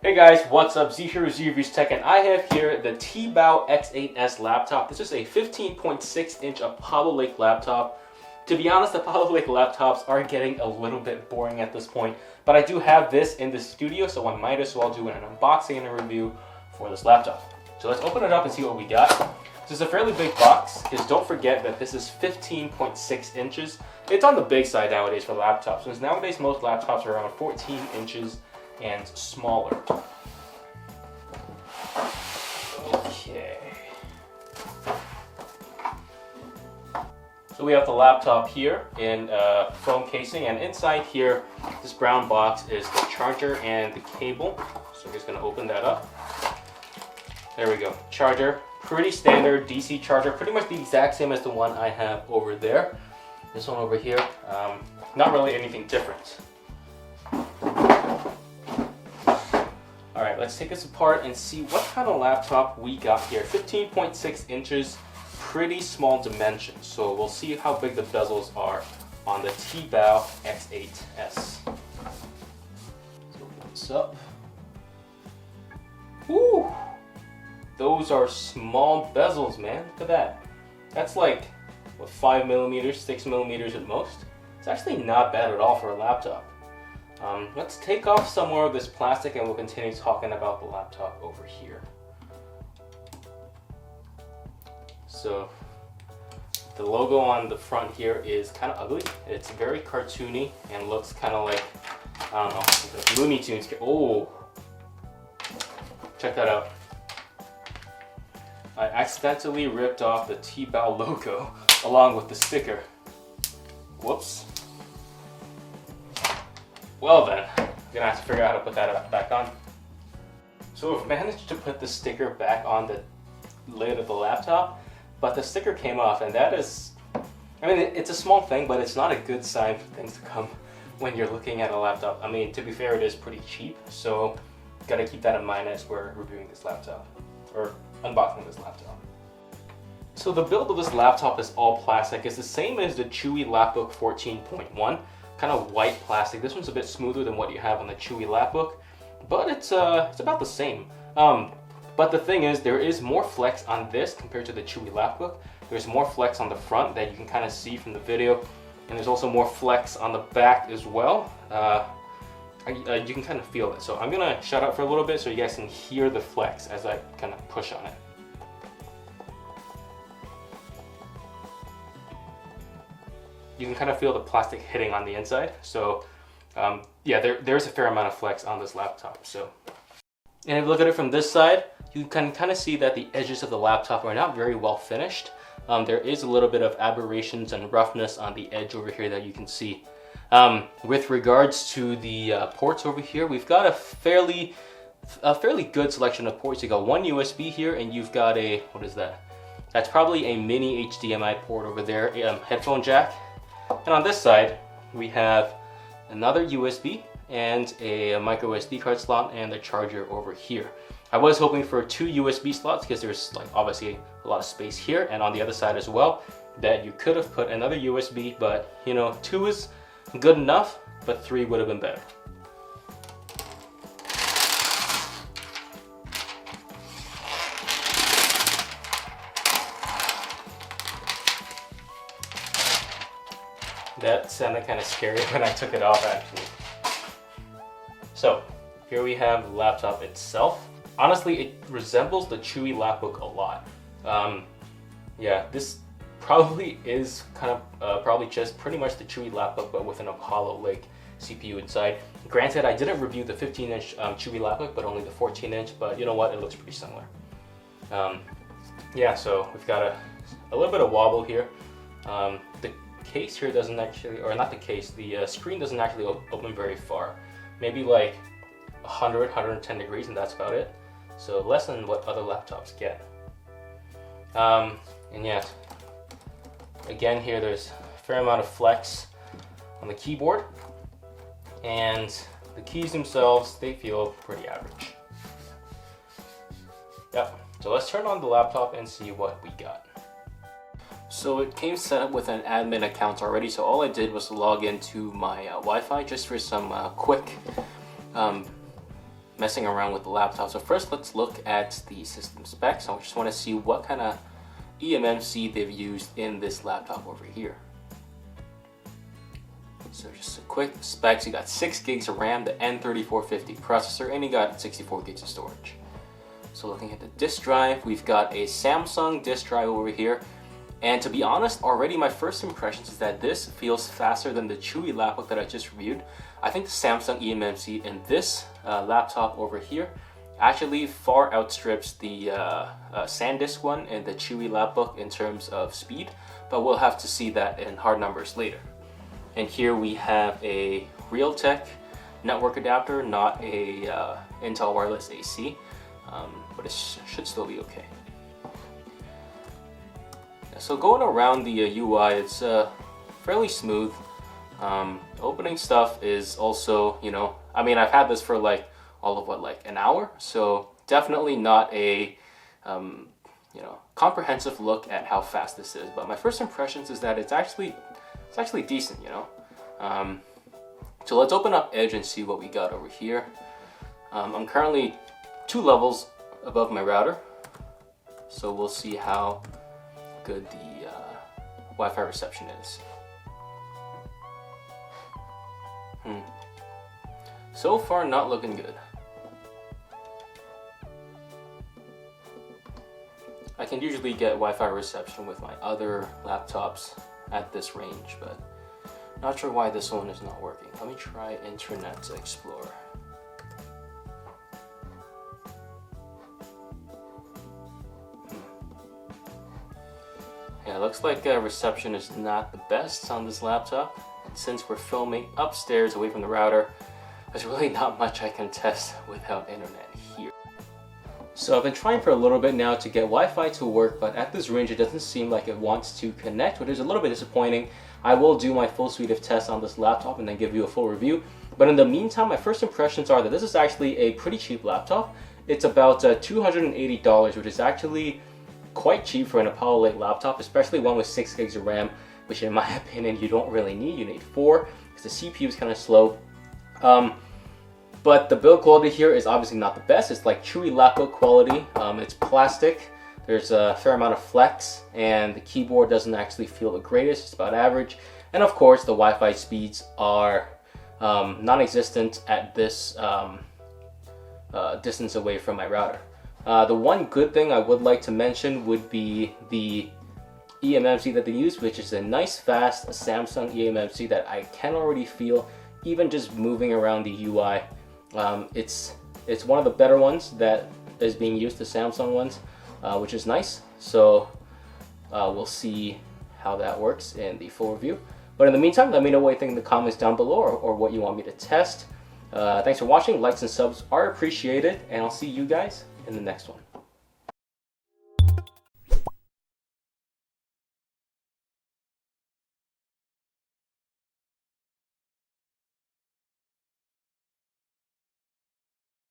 Hey guys, what's up? Z here with Z Reviews Tech, and I have here the T-Bao X8S laptop. This is a 15.6-inch Apollo Lake laptop. To be honest, the Apollo Lake laptops are getting a little bit boring at this point, but I do have this in the studio, so I might as well do an unboxing and a review for this laptop. So let's open it up and see what we got. This is a fairly big box, because don't forget that this is 15.6 inches. It's on the big side nowadays for laptops, since nowadays most laptops are around 14 inches and smaller. Okay. So we have the laptop here in foam casing, and inside here, this brown box is the charger and the cable. So we're just gonna open that up. There we go, charger. Pretty standard DC charger, pretty much the exact same as the one I have over there. This one over here, not really anything different. Alright, let's take this apart and see what kind of laptop we got here. 15.6 inches, pretty small dimensions. So we'll see how big the bezels are on the T-Bao X8S. Let's open this up. Woo! Those are small bezels, man. Look at that. That's like, what, 5 millimeters, 6 millimeters at most? It's actually not bad at all for a laptop. Let's take off some more of this plastic and we'll continue talking about the laptop over here. So the logo on the front here is kind of ugly. It's very cartoony and looks kind of like, I don't know, like Looney Tunes. Oh, check that out. I accidentally ripped off the T-Bao logo along with the sticker. Whoops. Well then, I'm gonna have to figure out how to put that back on. So we've managed to put the sticker back on the lid of the laptop, but the sticker came off, and that is, I mean, it's a small thing, but it's not a good sign for things to come when you're looking at a laptop. I mean, to be fair, it is pretty cheap, so gotta keep that in mind as we're reviewing this laptop, or unboxing this laptop. So the build of this laptop is all plastic. It's the same as the Chewy Lapbook 14.1. Kind of white plastic. This one's a bit smoother than what you have on the Chewy Lapbook, but it's about the same. But the thing is, there is more flex on this compared to the Chewy Lapbook. There's more flex on the front that you can kind of see from the video, and there's also more flex on the back as well. You can kind of feel it. So I'm gonna shut up for a little bit so you guys can hear the flex as I kind of push on it. You can kind of feel the plastic hitting on the inside. So yeah, there's a fair amount of flex on this laptop. So, and if you look at it from this side, you can kind of see that the edges of the laptop are not very well finished. There is a little bit of aberrations and roughness on the edge over here that you can see. With regards to the ports over here, we've got a fairly good selection of ports. You got one USB here, and you've got a, what is that? That's probably a mini HDMI port over there, headphone jack. And on this side, we have another USB and a micro SD card slot and a charger over here. I was hoping for 2 USB slots because there's like obviously a lot of space here, and on the other side as well, that you could have put another USB, but you know, 2 is good enough, but 3 would have been better. That sounded kind of scary when I took it off, actually. So here we have the laptop itself. Honestly, it resembles the Chewy Lapbook a lot. Yeah, this probably is kind of probably just pretty much the Chewy Lapbook, but with an Apollo Lake CPU inside. Granted, I didn't review the 15-inch Chewy Lapbook, but only the 14-inch. But you know what? It looks pretty similar. Yeah, so we've got a little bit of wobble here. The case here doesn't actually, or not the case, the screen doesn't actually open very far. Maybe like 100, 110 degrees, and that's about it. So less than what other laptops get. And yeah, again here there's a fair amount of flex on the keyboard, and the keys themselves, they feel pretty average. Yep, so let's turn on the laptop and see what we got. So it came set up with an admin account already, so all I did was log into my Wi-Fi just for some quick messing around with the laptop. So first let's look at the system specs. I just want to see what kind of eMMC they've used in this laptop over here. So just a quick specs, you got 6 gigs of RAM, the N3450 processor, and you got 64 gigs of storage. So looking at the disk drive, we've got a Samsung disk drive over here. And to be honest, already my first impressions is that this feels faster than the Chewy laptop that I just reviewed. I think the Samsung eMMC in this laptop over here actually far outstrips the SanDisk one and the Chewy laptop in terms of speed, but we'll have to see that in hard numbers later. And here we have a Realtek network adapter, not a Intel wireless AC, but it should still be okay. So going around the UI, it's fairly smooth. Opening stuff is also, you know, I mean, I've had this for like all of like an hour, so definitely not a you know, comprehensive look at how fast this is. But my first impressions is that it's actually decent, you know. So let's open up Edge and see what we got over here. I'm currently 2 levels above my router, so we'll see how good the Wi-Fi reception is. So far, not looking good. I can usually get Wi-Fi reception with my other laptops at this range, but not sure why this one is not working. Let me try Internet Explorer. Yeah, it looks like reception is not the best on this laptop. And since we're filming upstairs away from the router, there's really not much I can test without internet here. So I've been trying for a little bit now to get Wi-Fi to work, but at this range it doesn't seem like it wants to connect, which is a little bit disappointing. I will do my full suite of tests on this laptop and then give you a full review. But in the meantime, my first impressions are that this is actually a pretty cheap laptop. It's about $280, which is actually quite cheap for an Apollo Lake laptop, especially one with 6 gigs of RAM, which in my opinion you don't really need. You need 4 because the CPU is kind of slow. But the build quality here is obviously not the best. It's like Chewy laptop quality. It's plastic. There's a fair amount of flex, and the keyboard doesn't actually feel the greatest. It's about average. And of course, the Wi-Fi speeds are non-existent at this distance away from my router. The one good thing I would like to mention would be the eMMC that they use, which is a nice, fast Samsung eMMC that I can already feel even just moving around the UI. It's one of the better ones that is being used, the Samsung ones, which is nice. So we'll see how that works in the full review. But in the meantime, let me know what you think in the comments down below, or what you want me to test. Thanks for watching. Likes and subs are appreciated, and I'll see you guys in the next one.